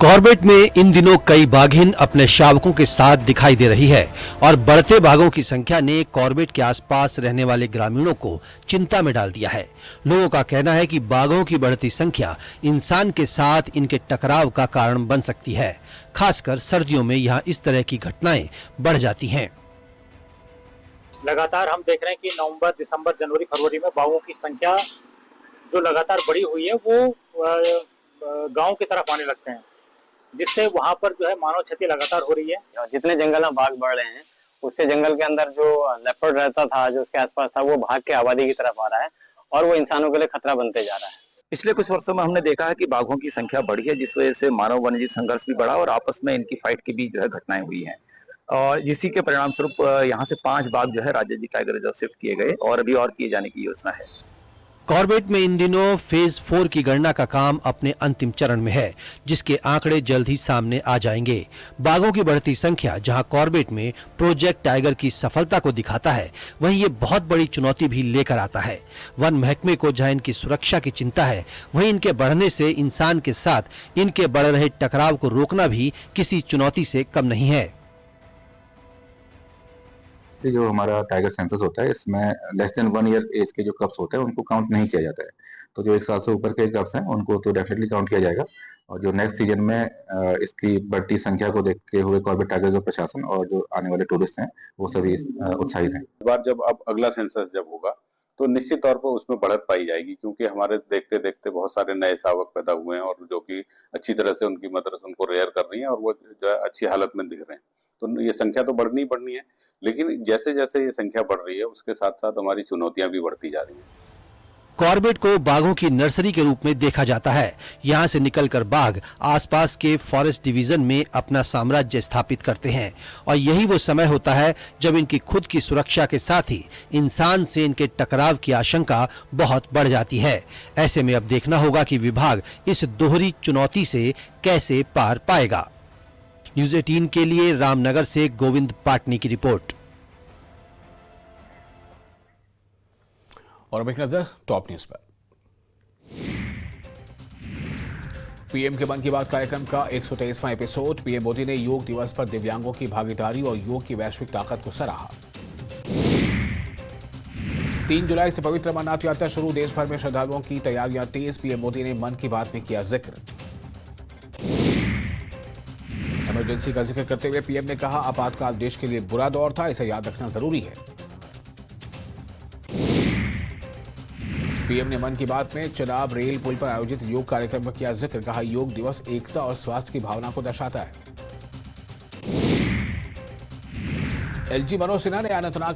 Corbett में इन दिनों कई बाघिन अपने शावकों के साथ दिखाई दे रही है और बढ़ते बाघों की संख्या ने कॉर्बेट के आसपास रहने वाले ग्रामीणों को चिंता में डाल दिया है। लोगों का कहना है कि बाघों की बढ़ती संख्या इंसान के साथ इनके टकराव का कारण बन सकती है। खासकर सर्दियों में यहाँ इस तरह की घटनाएं बढ़ जाती हैं। लगातार हम देख रहे हैं कि नवंबर, दिसंबर, जनवरी, फरवरी में बाघों की संख्या जो लगातार बढ़ी हुई है वो गांव की तरफ आने लगते हैं, जिससे वहां पर जो है मानव क्षति लगातार हो रही है। जितने जंगल में बाघ बढ़ रहे हैं उससे जंगल के अंदर जो लेपर्ड रहता था, जो उसके आसपास था, वो भाग के आबादी की तरफ आ रहा है और वो इंसानों के लिए खतरा बनते जा रहा है। पिछले कुछ वर्षों में हमने देखा है कि बाघों की संख्या बढ़ी है, जिस वजह से मानव वन्यजीव संघर्ष भी बढ़ा और आपस में इनकी फाइट की भी जो है घटनाएं हुई हैं। और इसी के परिणाम स्वरूप यहाँ से 5 बाघ जो है राजाजी टाइगर रिजर्व शिफ्ट किए गए और अभी और किए जाने की योजना है। कॉर्बेट में इन दिनों फेज 4 की गणना का काम अपने अंतिम चरण में है, जिसके आंकड़े जल्द ही सामने आ जाएंगे। बाघों की बढ़ती संख्या जहां कॉर्बेट में प्रोजेक्ट टाइगर की सफलता को दिखाता है, वहीं ये बहुत बड़ी चुनौती भी लेकर आता है। वन महकमे को जहां इनकी सुरक्षा की चिंता है, वहीं इनके बढ़ने से इंसान के साथ इनके बढ़ रहे टकराव को रोकना भी किसी चुनौती से कम नहीं है। जो हमारा टाइगर सेंसस होता है, इसमें लेस देन 1 ईयर एज के जो कप्स होते हैं उनको काउंट नहीं किया जाता है। तो जो 1 साल से ऊपर के कप्स हैं उनको तो डेफिनेटली काउंट किया जाएगा। और जो नेक्स्ट सीजन में इसकी बढ़ती संख्या को देखते हुए कॉर्बेट टाइगर रिजर्व प्रशासन और जो आने वाले टूरिस्ट हैं वो सभी उत्साहित हैं। इस बार जब अब अगला सेंसस जब होगा तो निश्चित तौर पर उसमें बढ़त पाई जाएगी, क्योंकि हमारे देखते देखते बहुत सारे नए शावक पैदा हुए हैं और जो कि अच्छी तरह से उनकी मदर उनको रेयर कर रही है और वो जो है अच्छी हालत में दिख रहे हैं। तो ये संख्या तो बढ़नी ही बढ़नी है, लेकिन जैसे जैसे ये संख्या बढ़ रही है उसके साथ साथ हमारी चुनौतियां भी बढ़ती जा रही हैं। कॉर्बेट को बाघों की नर्सरी के रूप में देखा जाता है। यहाँ से निकलकर बाघ आसपास के फॉरेस्ट डिवीजन में अपना साम्राज्य स्थापित करते हैं और यही वो समय होता है जब इनकी खुद की सुरक्षा के साथ ही इंसान से इनके टकराव की आशंका बहुत बढ़ जाती है। ऐसे में अब देखना होगा कि विभाग इस दोहरी चुनौती से कैसे पार पाएगा। न्यूज़ 18 के लिए रामनगर से गोविंद पाटनी की रिपोर्ट। और अब एक नजर टॉप न्यूज पर। पीएम के मन की बात कार्यक्रम का 123वां एपिसोड। पीएम मोदी ने योग दिवस पर दिव्यांगों की भागीदारी और योग की वैश्विक ताकत को सराहा। 3 जुलाई से पवित्र अमरनाथ यात्रा शुरू, देश भर में श्रद्धालुओं की तैयारियां तेज। पीएम मोदी ने मन की बात में किया जिक्र। इमरजेंसी का जिक्र करते हुए पीएम ने कहा, आपातकाल देश के लिए बुरा दौर था, इसे याद रखना जरूरी है। पीएम ने मन की बात में चनाब रेल पुल पर आयोजित योग कार्यक्रम में किया जिक्र। कहा, योग दिवस एकता और स्वास्थ्य की भावना को दर्शाता है। एलजी मनोज सिन्हा ने अनंतनाग